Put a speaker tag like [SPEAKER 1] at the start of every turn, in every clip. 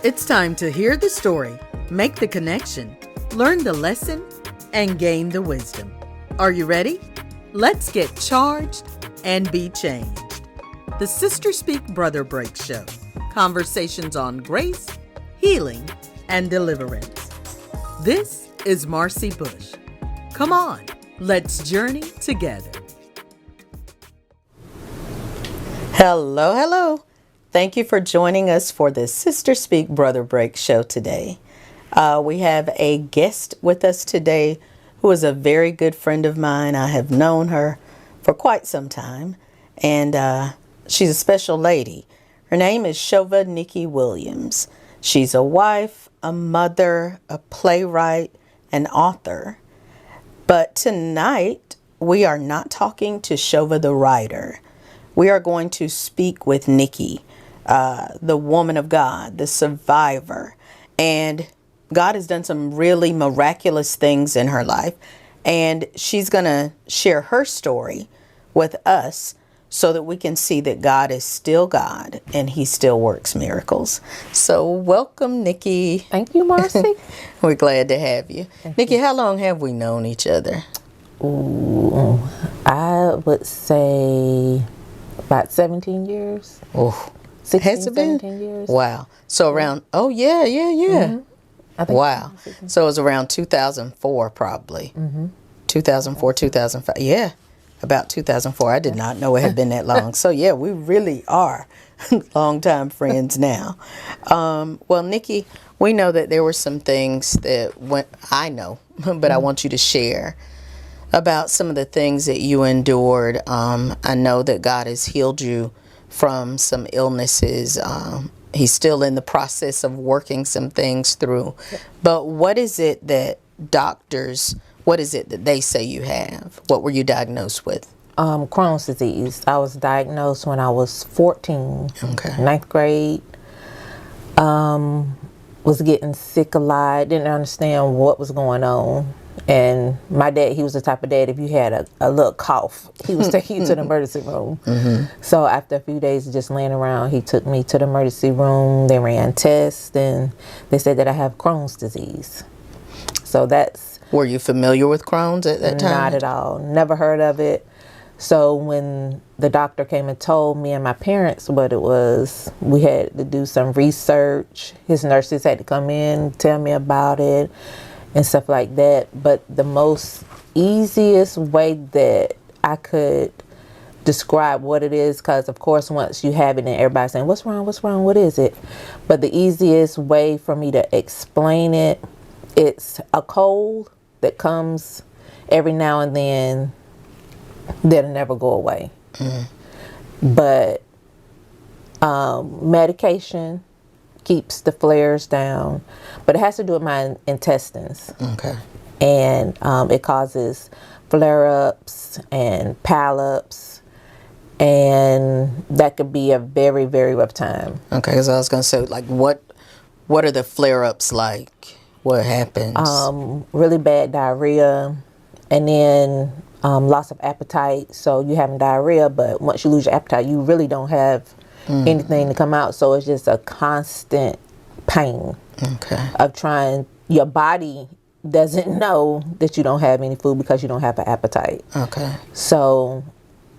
[SPEAKER 1] It's time to hear the story, make the connection, learn the lesson, and gain the wisdom. Are you ready? Let's get charged and be changed. The Sister Speak Brother Break Show. Conversations on grace, healing, and deliverance. This is Marcy Bush. Come on, let's journey together. Hello, hello. Thank you for joining us for the Sister Speak Brother Break show today. We have a guest with us today who is a very good friend of mine. I have known her for quite some time, and she's a special lady. Her name is Shova Nikki Williams. She's a wife, a mother, a playwright, an author. But tonight, we are not talking to Shova the writer. We are going to speak with Nikki, the woman of God, the survivor. And God has done some really miraculous things in her life. And she's going to share her story with us so that we can see that God is still God and he still works miracles. So welcome, Nikki.
[SPEAKER 2] Thank you, Marcy.
[SPEAKER 1] We're glad to have you. Nikki, how long have we known each other?
[SPEAKER 2] Ooh, I would say about 17 years.
[SPEAKER 1] Oh,
[SPEAKER 2] 16,
[SPEAKER 1] has it been?
[SPEAKER 2] 17 years.
[SPEAKER 1] Wow. So around, oh yeah.
[SPEAKER 2] Mm-hmm. I think
[SPEAKER 1] Wow. So it was around 2004 probably. 2004, 2005. Yeah, about 2004. I did not know it had been that long. So yeah, we really are longtime friends now. Well, Nikki, we know that there were some things that I know, but I want you to share about some of the things that you endured. I know that God has healed you from some illnesses. He's still in the process of working some things through. But what is it that they say you have? What were you diagnosed with?
[SPEAKER 2] Crohn's disease. I was diagnosed when I was 14,
[SPEAKER 1] Okay.
[SPEAKER 2] ninth grade. Was getting sick a lot. Didn't understand what was going on. And my dad, he was the type of dad, if you had a little cough, he was taking you to the emergency room. So after a few days of just laying around, he took me to the emergency room. They ran tests, and they said that I have Crohn's disease. So that's...
[SPEAKER 1] Were you familiar with Crohn's at that time?
[SPEAKER 2] Not at all. Never heard of it. So when the doctor came and told me and my parents what it was, we had to do some research. His nurses had to come in, tell me about it, and stuff like that. But the most easiest way that I could describe what it is, because of course once you have it and everybody's saying, what's wrong, what is it? But the easiest way for me to explain it, it's a cold that comes every now and then that'll never go away. But medication keeps the flares down, but it has to do with my intestines.
[SPEAKER 1] Okay.
[SPEAKER 2] And it causes flare-ups and polyps, and that could be a very, very rough time.
[SPEAKER 1] Okay, because I was going to say, like, what are the flare-ups like? What happens?
[SPEAKER 2] Really bad diarrhea, and then loss of appetite. So you're having diarrhea, but once you lose your appetite, you really don't have anything to come out. So it's just a constant pain of trying. Your body doesn't know that you don't have any food because you don't have an appetite. Okay. So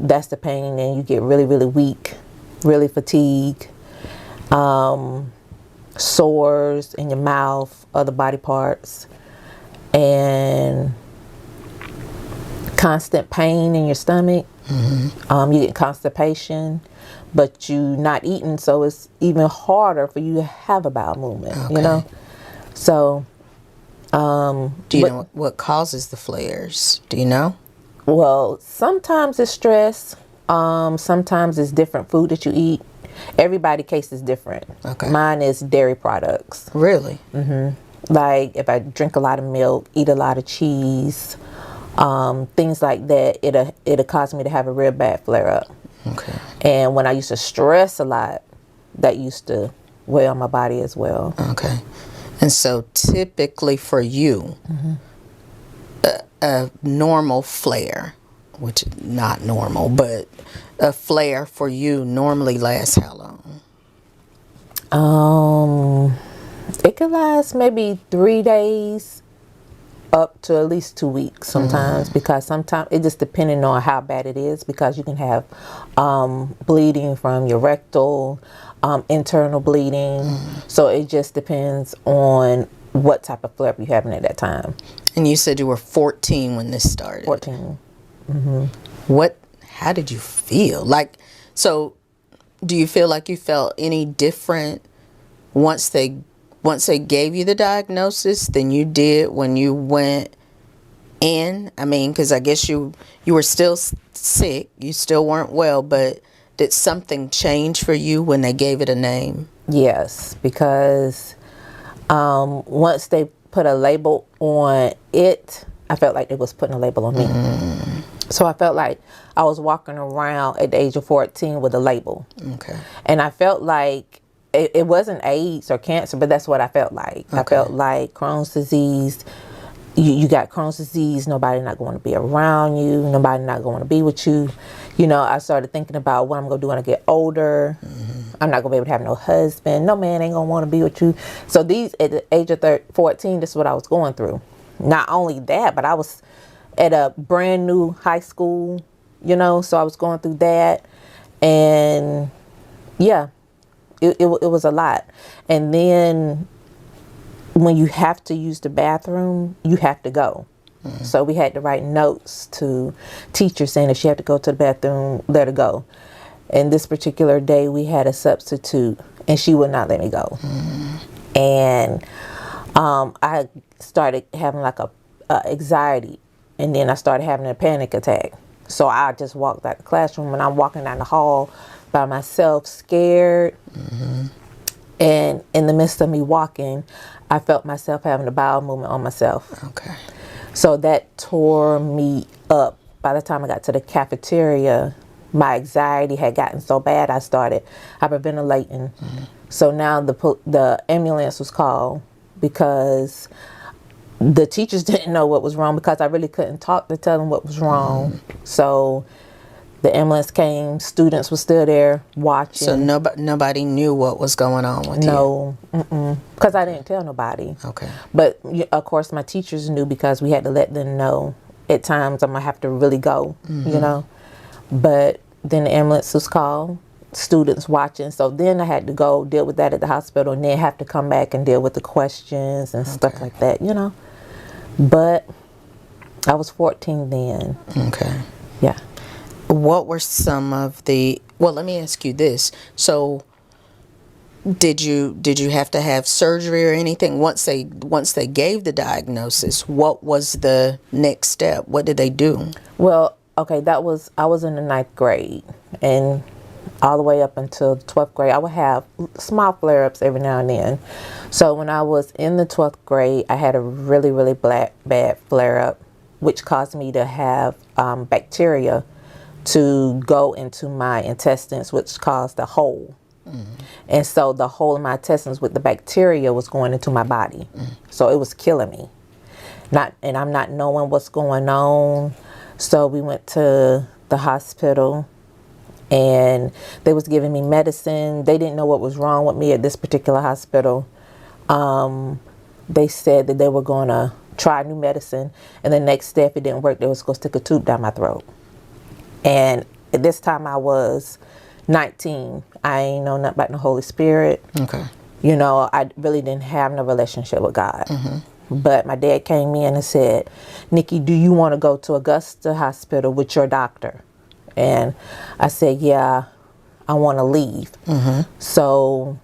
[SPEAKER 2] that's the pain, and you get really, really weak, really fatigued, sores in your mouth, other body parts, and constant pain in your stomach. You get constipation, but you're not eating, so it's even harder for you to have a bowel movement. You know, so
[SPEAKER 1] do you know what causes the flares? Do you know?
[SPEAKER 2] Well, sometimes it's stress. Sometimes it's different food that you eat. Everybody's case is different. Mine is dairy products.
[SPEAKER 1] Really?
[SPEAKER 2] Like if I drink a lot of milk, eat a lot of cheese, things like that, it'll cause me to have a real bad flare up. And when I used to stress a lot, that used to weigh on my body as well.
[SPEAKER 1] And so typically for you, a normal flare, which is not normal, but a flare for you normally lasts how long?
[SPEAKER 2] It could last maybe 3 days up to at least 2 weeks sometimes, because sometimes it just depending on how bad it is, because you can have bleeding from your rectal, internal bleeding. So it just depends on what type of flare up you're having at that time.
[SPEAKER 1] And you said you were 14 when this started.
[SPEAKER 2] 14.
[SPEAKER 1] How did you feel? Like, so do you feel like you felt any different once they gave you the diagnosis than you did when you went in? I mean, because I guess you were still sick, you still weren't well, but did something change for you when they gave it a name?
[SPEAKER 2] Yes, because once they put a label on it, I felt like they was putting a label on me. So I felt like I was walking around at the age of 14 with a label. Okay. And I felt like it wasn't AIDS or cancer, but that's what I felt like. Okay. I felt like Crohn's disease. You got Crohn's disease. Nobody not going to be around you. Nobody not going to be with you. You know, I started thinking about what I'm going to do when I get older. I'm not going to be able to have no husband. No man ain't going to want to be with you. So at the age of 14, this is what I was going through. Not only that, but I was at a brand new high school, you know, so I was going through that. And yeah, it was a lot. And then when you have to use the bathroom, you have to go. So we had to write notes to teachers saying if she had to go to the bathroom, let her go. And this particular day we had a substitute and she would not let me go. And I started having like a anxiety, and then I started having a panic attack. So I just walked out the classroom, and I'm walking down the hall by myself, scared. And in the midst of me walking, I felt myself having a bowel movement on myself. Okay. So that tore me up. By the time I got to the cafeteria, my anxiety had gotten so bad, I started hyperventilating. So now the ambulance was called because the teachers didn't know what was wrong, because I really couldn't talk to tell them what was wrong. So the ambulance came, students were still there watching.
[SPEAKER 1] So nobody knew what was going on with you?
[SPEAKER 2] No, because I didn't tell nobody. Okay. But of course my teachers knew, because we had to let them know at times I'm going to have to really go, you know. But then the ambulance was called, students watching. So then I had to go deal with that at the hospital, and then have to come back and deal with the questions and stuff like that, you know. But I was 14 then. Okay. Yeah.
[SPEAKER 1] What were some of the, well, let me ask you this. So did you have to have surgery or anything once they gave the diagnosis? What was the next step? What did they do?
[SPEAKER 2] Well, okay, I was in the 9th grade, and all the way up until the 12th grade, I would have small flare-ups every now and then. So when I was in the 12th grade, I had a really, really bad flare-up, which caused me to have bacteria to go into my intestines, which caused a hole. And so the hole in my intestines with the bacteria was going into my body. So it was killing me. And I'm not knowing what's going on. So we went to the hospital, and they was giving me medicine. They didn't know what was wrong with me at this particular hospital. They said that they were going to try new medicine, and the next day, if it didn't work, they was going to stick a tube down my throat. And at this time I was 19. I ain't know nothing about the Holy Spirit. Okay. You know, I really didn't have no relationship with God. But my dad came in and said, "Nikki, do you want to go to Augusta Hospital with your doctor?" And I said, "Yeah, I want to leave." So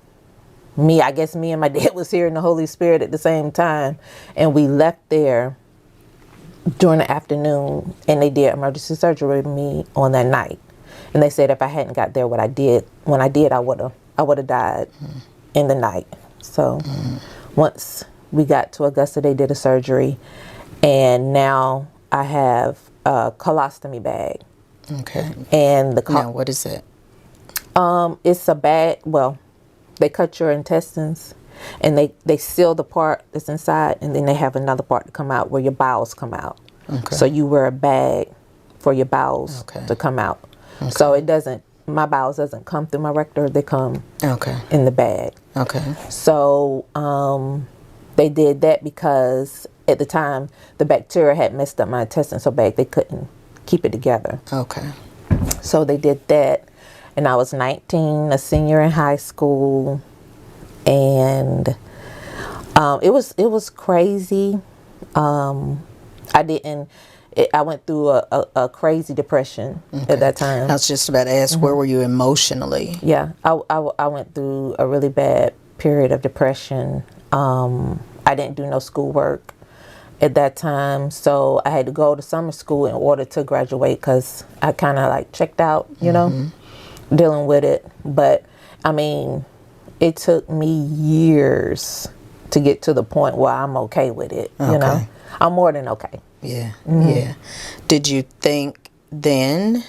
[SPEAKER 2] I guess me and my dad was hearing the Holy Spirit at the same time, and we left there during the afternoon, and they did emergency surgery with me on that night. And they said if I hadn't got there when I did, I would have died in the night. So once we got to Augusta, they did a surgery, and now I have a colostomy bag. Okay. And
[SPEAKER 1] now what is it?
[SPEAKER 2] It's a bag. Well, they cut your intestines, and they seal the part that's inside, and then they have another part to come out where your bowels come out. Okay. So you wear a bag for your bowels to come out. Okay. So it doesn't my bowels doesn't come through my rectum; they come
[SPEAKER 1] Okay.
[SPEAKER 2] in the bag.
[SPEAKER 1] Okay.
[SPEAKER 2] So they did that because at the time the bacteria had messed up my intestine so bad they couldn't keep it together.
[SPEAKER 1] Okay.
[SPEAKER 2] So they did that, and I was 19, a senior in high school, and it was crazy. I went through a crazy depression at that time.
[SPEAKER 1] I was just about to ask, where were you emotionally?
[SPEAKER 2] Yeah, I went through a really bad period of depression. I didn't do no schoolwork at that time, so I had to go to summer school in order to graduate because I kind of like checked out, you know, dealing with it. But I mean, it took me years to get to the point where I'm okay with it. You know, I'm more than okay.
[SPEAKER 1] Yeah. Yeah. Did you think then,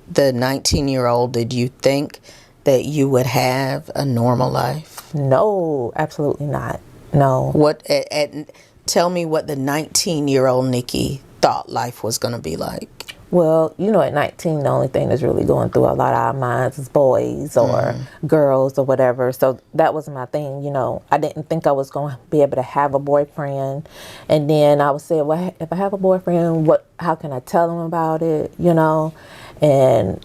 [SPEAKER 1] the 19-year-old, did you think that you would have a normal life?
[SPEAKER 2] No, absolutely not. No.
[SPEAKER 1] What tell me what the 19-year-old Nikki thought life was going to be like.
[SPEAKER 2] Well, you know, at 19, the only thing that's really going through a lot of our minds is boys or girls or whatever. So that was my thing, you know. I didn't think I was going to be able to have a boyfriend. And then I would say, well, if I have a boyfriend, how can I tell him about it, you know? And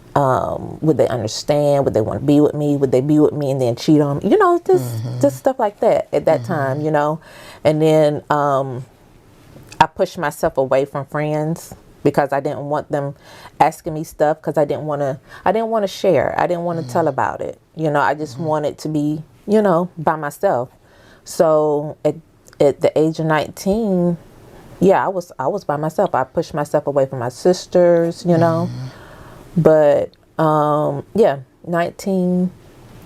[SPEAKER 2] would they understand? Would they want to be with me? Would they be with me and then cheat on me? You know, just stuff like that at that time, you know. And then I pushed myself away from friends, because I didn't want them asking me stuff, because I didn't want to share. I didn't want to tell about it. You know, I just wanted to be, you know, by myself. So at the age of 19, yeah, I was by myself. I pushed myself away from my sisters, you know. But yeah, 19,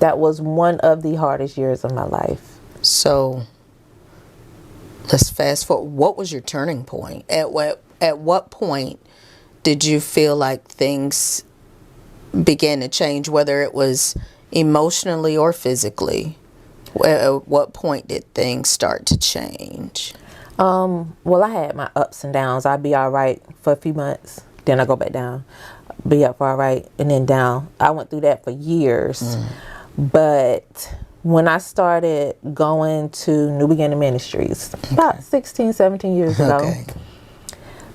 [SPEAKER 2] that was one of the hardest years of my life.
[SPEAKER 1] So let's fast forward. What was your turning point? At what point did you feel like things began to change, whether it was emotionally or physically? At what point did things start to change?
[SPEAKER 2] Well, I had my ups and downs. I'd be all right for a few months, then I go back down. Be up for all right, and then down. I went through that for years. But when I started going to New Beginning Ministries, about 16, 17 years ago,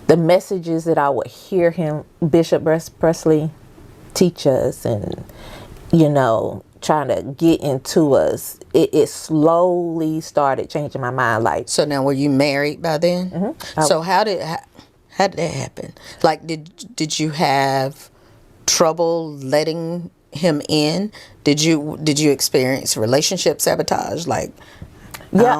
[SPEAKER 2] the messages that I would hear Bishop Presley teach us and, you know, trying to get into us, it slowly started changing my mind. Like,
[SPEAKER 1] so now, were you married by then? So how did that happen? Like, did you have trouble letting him in? Did you experience relationship sabotage? Like,
[SPEAKER 2] yeah,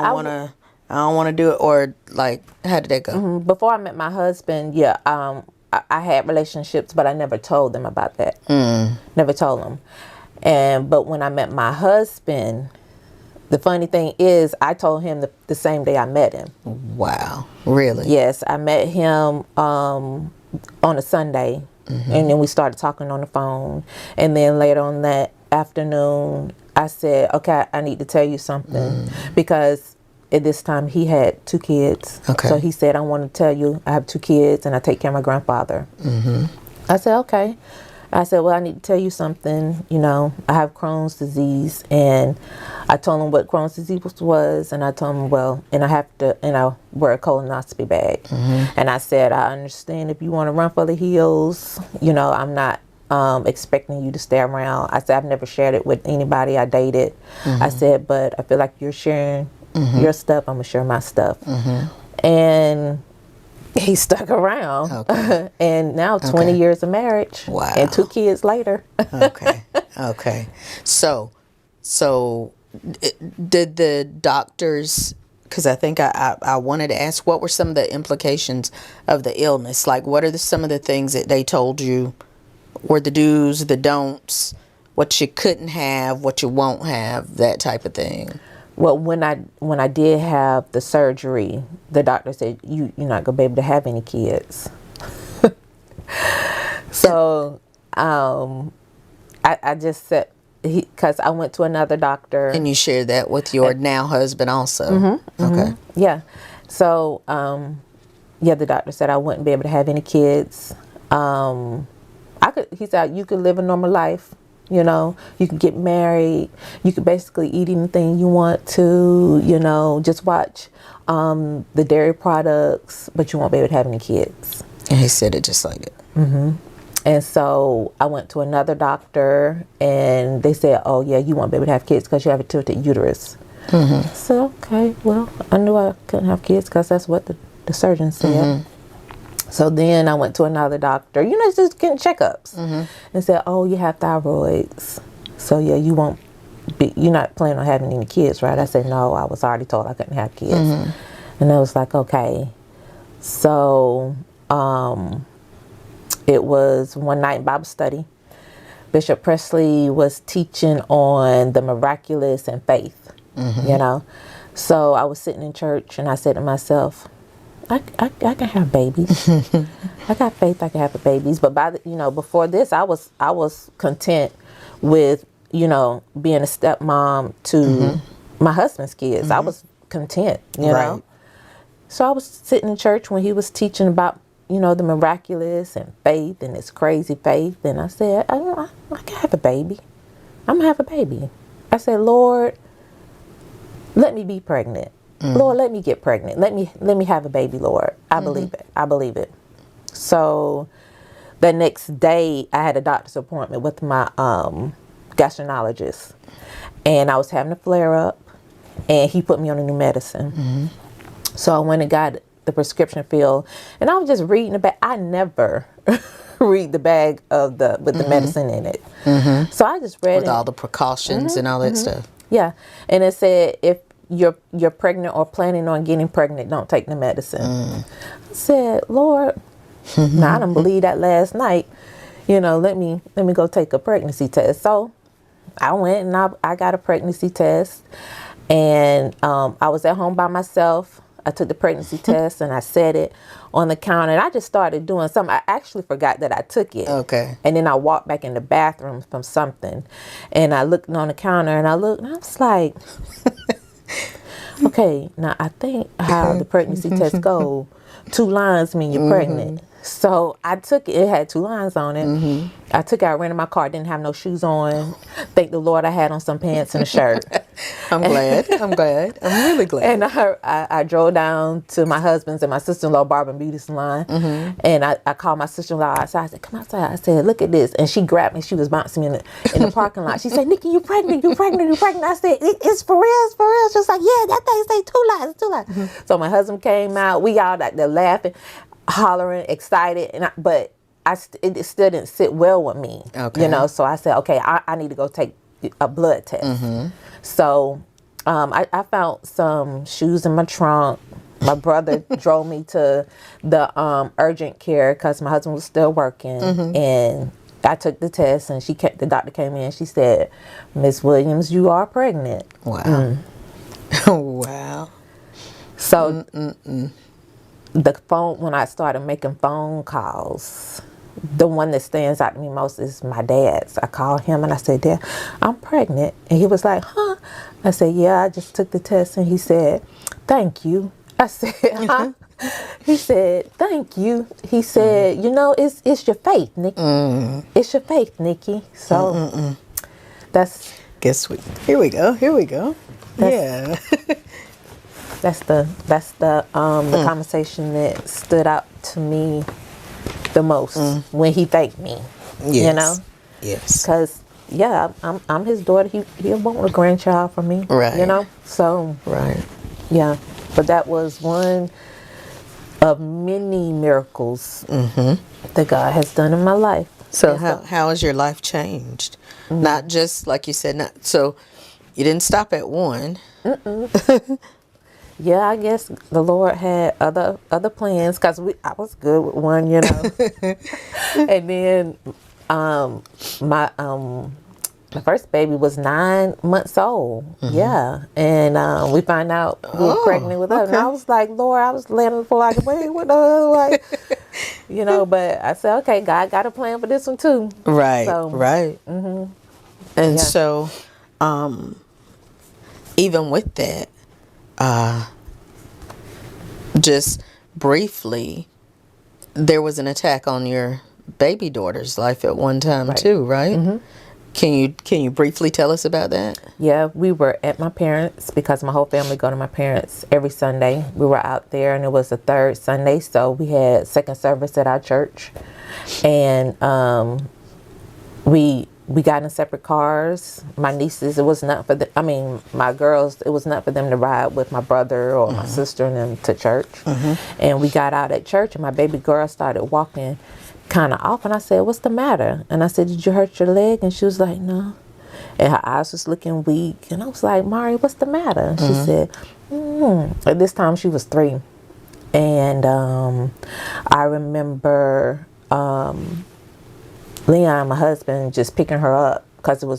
[SPEAKER 1] I don't want to do it, or like, how did that go?
[SPEAKER 2] Before I met my husband, yeah, I had relationships, but I never told them about that. Never told them. But when I met my husband, the funny thing is, I told him the same day I met him.
[SPEAKER 1] Wow, really?
[SPEAKER 2] Yes, I met him on a Sunday, and then we started talking on the phone. And then later on that afternoon, I said, okay, I need to tell you something, because at this time he had 2 kids.
[SPEAKER 1] Okay.
[SPEAKER 2] So he said, I want to tell you I have 2 kids and I take care of my grandfather. I said, okay. I said, well, I need to tell you something. You know, I have Crohn's disease. And I told him what Crohn's disease was. And I told him, well, and I wear a colonoscopy bag. And I said, I understand if you want to run for the hills. You know, I'm not expecting you to stay around. I said, I've never shared it with anybody I dated. I said, but I feel like you're sharing your stuff, I'm gonna share my stuff. And he stuck around.
[SPEAKER 1] Okay.
[SPEAKER 2] And now 20 years of marriage.
[SPEAKER 1] Wow.
[SPEAKER 2] And 2 kids later.
[SPEAKER 1] Okay. So did the doctors, because I think I wanted to ask, what were some of the implications of the illness? Like, what are some of the things that they told you were the do's, the don'ts, what you couldn't have, what you won't have, that type of thing?
[SPEAKER 2] Well, when I did have the surgery, the doctor said, you're not going to be able to have any kids. So I just said, because I went to another doctor.
[SPEAKER 1] And you shared that with your now husband also. Okay.
[SPEAKER 2] Yeah. So, the doctor said I wouldn't be able to have any kids. He said, you could live a normal life, You know, you can get married. You can basically eat anything you want to, you know, just watch the dairy products, but you won't be able to have any kids.
[SPEAKER 1] And he said it just like it.
[SPEAKER 2] Mm-hmm. And so I went to another doctor, and they said, oh, yeah, you won't be able to have kids because you have a tilted uterus. Mm-hmm. So, okay, well, I knew I couldn't have kids because that's what the surgeon said. Mm-hmm. So then I went to another doctor, you know, just getting checkups, mm-hmm. and said, oh, you have thyroids. So, yeah, you're not planning on having any kids, right? I said, no, I was already told I couldn't have kids. Mm-hmm. And I was like, okay. So, it was one night Bible study. Bishop Presley was teaching on the miraculous and faith, mm-hmm. you know. So I was sitting in church, and I said to myself, I can have babies. I got faith I can have babies. But before this, I was content with, you know, being a stepmom to mm-hmm. my husband's kids. Mm-hmm. I was content, you know. So I was sitting in church when he was teaching about, you know, the miraculous and faith and this crazy faith. And I said, I can have a baby. I'm going to have a baby. I said, Lord, let me be pregnant. Lord, let me get pregnant. Let me have a baby, Lord. I believe it. I believe it. So the next day I had a doctor's appointment with my gastroenterologist, and I was having a flare up, and he put me on a new medicine. Mm-hmm. So I went and got the prescription filled, and I was just reading the bag. I never read the bag with the mm-hmm. medicine in it. Mm-hmm. So I just read
[SPEAKER 1] with all the precautions mm-hmm. and all that mm-hmm. stuff. Yeah,
[SPEAKER 2] and it said if you're pregnant or planning on getting pregnant, don't take the medicine. I said, Lord, now I didn't believe that last night. You know, let me go take a pregnancy test. So I went and I got a pregnancy test, and I was at home by myself. I took the pregnancy test and I set it on the counter, and I just started doing something. I actually forgot that I took it. Okay. And then I walked back in the bathroom from something, and I looked on the counter and I was like, okay, now I think how the pregnancy test go, 2 lines mean you're mm-hmm. pregnant. So I took it. It had 2 lines on it. Mm-hmm. I took it. I ran in my car. Didn't have no shoes on. Thank the Lord I had on some pants and a shirt.
[SPEAKER 1] I'm glad. I'm really glad.
[SPEAKER 2] And I drove down to my husband's and my sister-in-law barber and beauty salon. Mm-hmm. And I called my sister-in-law outside. I said, come outside. I said, look at this. And she grabbed me. She was bouncing me in the parking lot. She said, Nikki, you pregnant. I said, it's for real. She was like, yeah, that thing say 2 lines. Mm-hmm. So my husband came out. We all out there laughing, hollering, excited, but it still didn't sit well with me. Okay. You know, so I said, okay, I need to go take a blood test. Mm-hmm. So I found some shoes in my trunk. My brother drove me to the urgent care because my husband was still working. Mm-hmm. And I took the test, and the doctor came in. She said, Miss Williams, you are pregnant.
[SPEAKER 1] Wow. Wow.
[SPEAKER 2] So the phone, when I started making phone calls, the one that stands out to me most is my dad's. I called him and I said, Dad, I'm pregnant. And he was like, huh? I said, yeah, I just took the test. And he said, thank you. I said, huh? He said, thank you. He said, you know, it's your faith, Nikki. It's your faith, Nikki. So that's...
[SPEAKER 1] Here we go. Yeah.
[SPEAKER 2] That's the conversation that stood out to me the most when he thanked me. Yes. You know?
[SPEAKER 1] Yes.
[SPEAKER 2] Because I'm his daughter. He'll want a grandchild from me.
[SPEAKER 1] Right.
[SPEAKER 2] You know? So
[SPEAKER 1] right.
[SPEAKER 2] Yeah. But that was one of many miracles that God has done in my life.
[SPEAKER 1] So how has your life changed? Mm-hmm. Not just like you said. So you didn't stop at one.
[SPEAKER 2] Yeah, I guess the Lord had other plans because I was good with one, you know. And then my first baby was 9 months old. Mm-hmm. Yeah, and we found out we were pregnant with her, and I was like, Lord, I was laying on the floor like, wait, what the like, you know. But I said, okay, God got a plan for this one too.
[SPEAKER 1] Right. So, right. Mm-hmm. And so, even with that. Just briefly, there was an attack on your baby daughter's life at one time too, right? Mm-hmm. Can you briefly tell us about that?
[SPEAKER 2] Yeah, we were at my parents because my whole family go to my parents every Sunday. We were out there, and it was the third Sunday, so we had second service at our church, and we got in separate cars. My nieces, it was not for the, I mean, my girls, it was not for them to ride with my brother or my sister and them to church. And we got out at church, and my baby girl started walking kind of off, and I said, "What's the matter?" And I said, "Did you hurt your leg?" And she was like, "No." And her eyes was looking weak, and I was like, "Mari, what's the matter?" And she said, At this time she was 3, and I remember Leon, my husband, just picking her up because it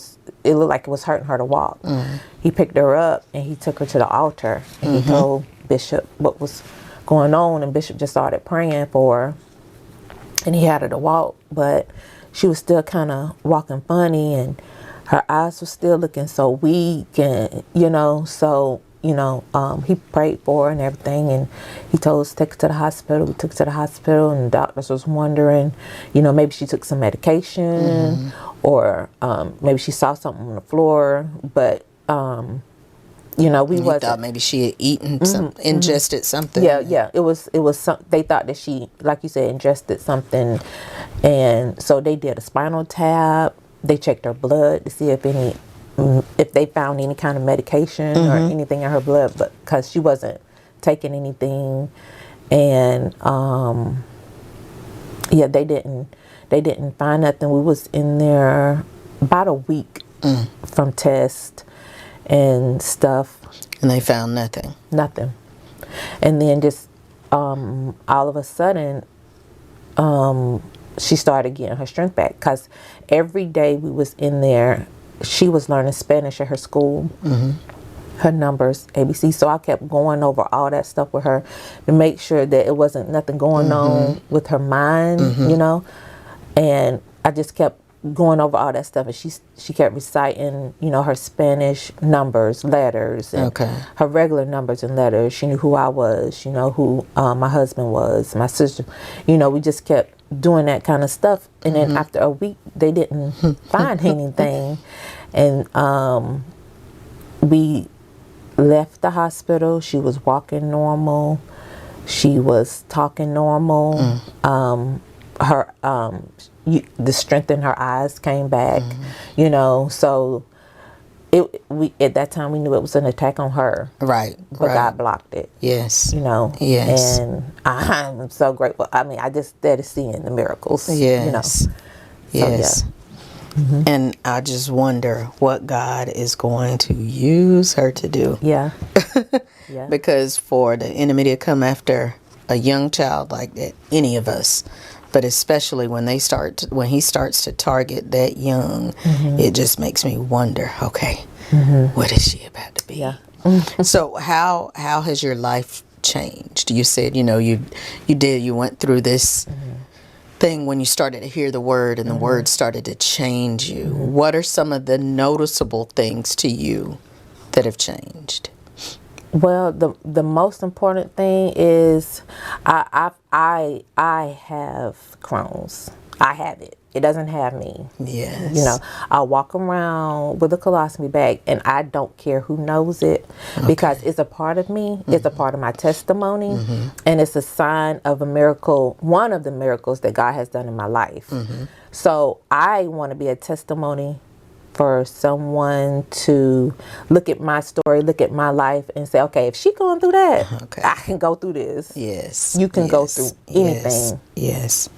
[SPEAKER 2] looked like it was hurting her to walk. He picked her up and he took her to the altar, and he told Bishop what was going on, and Bishop just started praying for her, and he had her to walk, but she was still kind of walking funny, and her eyes were still looking so weak, and he prayed for her and everything, and he told us to take her to the hospital. We took her to the hospital, and the doctors was wondering, maybe she took some medication, or maybe she saw something on the floor, but we wasn't.
[SPEAKER 1] Thought maybe she had eaten ingested something.
[SPEAKER 2] Yeah. It was they thought that she, like you said, ingested something, and so they did a spinal tap. They checked her blood to see if they found any kind of medication or anything in her blood, but because she wasn't taking anything, and they didn't find nothing. We was in there about a week from test and stuff,
[SPEAKER 1] and they found nothing.
[SPEAKER 2] And then just all of a sudden she started getting her strength back, because every day we was in there, she was learning Spanish at her school, her numbers, ABC. So I kept going over all that stuff with her to make sure that it wasn't nothing going on with her mind, and I just kept going over all that stuff, and she kept reciting, her Spanish numbers, letters, and her regular numbers and letters. She knew who I was, who my husband was, my sister. We just kept doing that kind of stuff, and then after a week they didn't find anything, and we left the hospital. She was walking normal, she was talking normal, her the strength in her eyes came back, so at that time we knew it was an attack on her,
[SPEAKER 1] right?
[SPEAKER 2] But God blocked it.
[SPEAKER 1] Yes.
[SPEAKER 2] Yes. And I'm so grateful. I mean, I just started seeing the miracles.
[SPEAKER 1] Yes. Yes.
[SPEAKER 2] Yeah.
[SPEAKER 1] And I just wonder what God is going to use her to do.
[SPEAKER 2] Yeah.
[SPEAKER 1] Because for the enemy to come after a young child like that, any of us, but especially when he starts to target that young, it just makes me wonder, okay, what is she about to be?
[SPEAKER 2] Yeah.
[SPEAKER 1] So how has your life changed? You said, you went through this thing when you started to hear the word, and the word started to change you. What are some of the noticeable things to you that have changed?
[SPEAKER 2] Well, the most important thing is I have Crohn's. I have it. It doesn't have me.
[SPEAKER 1] Yes.
[SPEAKER 2] I walk around with a colostomy bag, and I don't care who knows it, because it's a part of me. It's a part of my testimony, and it's a sign of a miracle, one of the miracles that God has done in my life. So I want to be a testimony for someone to look at my story, look at my life, and say, okay, if she's going through that, I can go through this.
[SPEAKER 1] Yes.
[SPEAKER 2] You can go through anything.
[SPEAKER 1] Yes.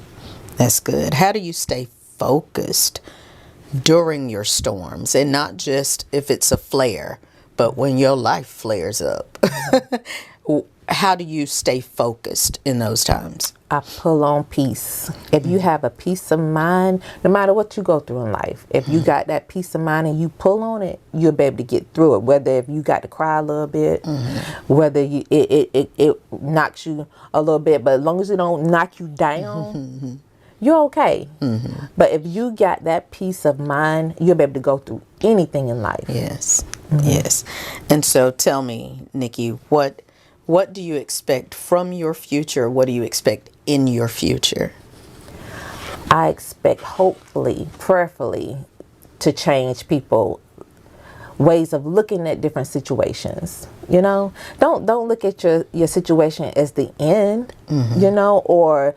[SPEAKER 1] That's good. How do you stay focused during your storms, and not just if it's a flare, but when your life flares up? How do you stay focused in those times?
[SPEAKER 2] I pull on peace. If you have a peace of mind, no matter what you go through in life, if you got that peace of mind and you pull on it, you'll be able to get through it. Whether if you got to cry a little bit, whether it knocks you a little bit, but as long as it don't knock you down, you're okay. But if you got that peace of mind, you'll be able to go through anything in life.
[SPEAKER 1] Yes. Yes. And so tell me, Nikki, what do you expect from your future? What do you expect in your future?
[SPEAKER 2] I expect, hopefully, prayerfully, to change people ways of looking at different situations. You know, don't look at your situation as the end, you know, or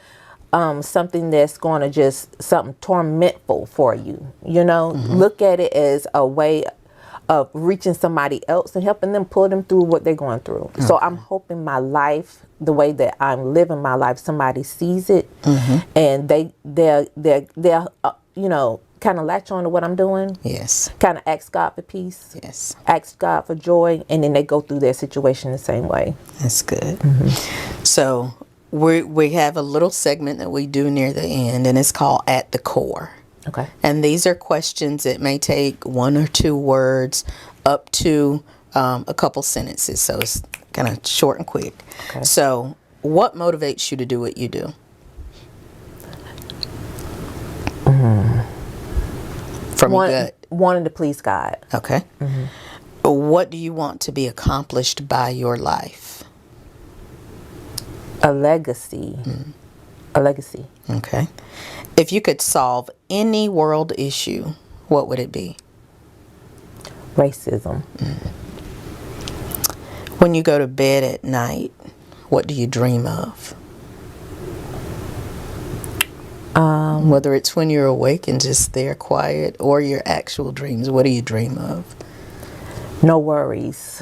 [SPEAKER 2] something that's going to just something tormentful for you. You know, look at it as a way of reaching somebody else and helping them pull them through what they're going through. So I'm hoping my life, the way that I'm living my life, somebody sees it and they'll you know, kind of latch on to what I'm doing.
[SPEAKER 1] Yes.
[SPEAKER 2] Kind of ask God for peace.
[SPEAKER 1] Yes.
[SPEAKER 2] Ask God for joy, and then they go through their situation the same way.
[SPEAKER 1] That's good. So we have a little segment that we do near the end, and it's called At the Core.
[SPEAKER 2] Okay.
[SPEAKER 1] And these are questions that may take 1 or 2 words up to a couple sentences. So it's kind of short and quick.
[SPEAKER 2] Okay.
[SPEAKER 1] So what motivates you to do what you do? From your gut.
[SPEAKER 2] Wanting to please God.
[SPEAKER 1] Okay. What do you want to be accomplished by your life?
[SPEAKER 2] A legacy. A legacy.
[SPEAKER 1] Okay. If you could solve any world issue, what would it be?
[SPEAKER 2] Racism.
[SPEAKER 1] When you go to bed at night, what do you dream of? Whether it's when you're awake and just there quiet, or your actual dreams, what do you dream of?
[SPEAKER 2] No worries.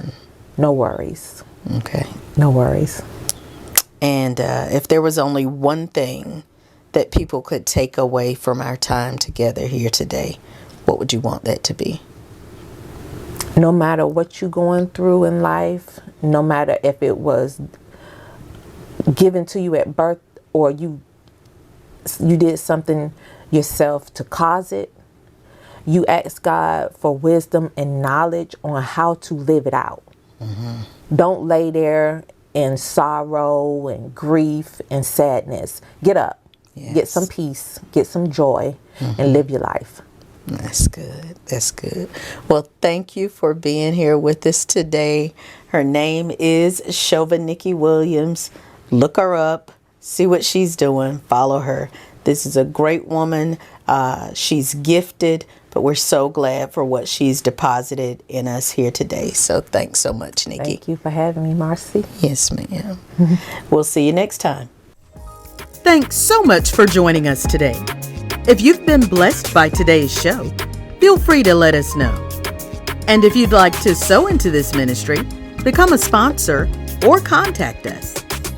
[SPEAKER 2] No worries.
[SPEAKER 1] Okay.
[SPEAKER 2] No worries.
[SPEAKER 1] And if there was only one thing that people could take away from our time together here today, what would you want that to be?
[SPEAKER 2] No matter what you're going through in life, no matter if it was given to you at birth or you did something yourself to cause it, you ask God for wisdom and knowledge on how to live it out. Don't lay there in sorrow and grief and sadness. Get up, get some peace, get some joy, and live your life.
[SPEAKER 1] That's good. That's good. Well, thank you for being here with us today. Her name is Shova Nikki Williams. Look her up. See what she's doing. Follow her. This is a great woman. She's gifted, but we're so glad for what she's deposited in us here today. So thanks so much, Nikki.
[SPEAKER 2] Thank you for having me, Marcy.
[SPEAKER 1] Yes, ma'am. We'll see you next time. Thanks so much for joining us today. If you've been blessed by today's show, feel free to let us know. And if you'd like to sow into this ministry, become a sponsor, or contact us,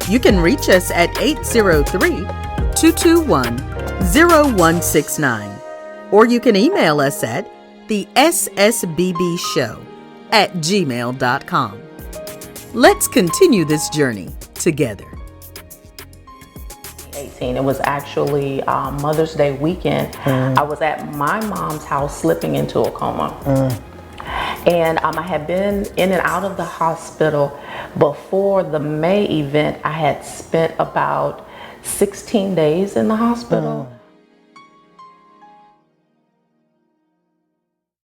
[SPEAKER 1] you can reach us at 803-221-0169. Or you can email us at thessbbshow@gmail.com. Let's continue this journey together.
[SPEAKER 3] It was actually Mother's Day weekend. I was at my mom's house slipping into a coma. And I had been in and out of the hospital. Before the May event, I had spent about 16 days in the hospital.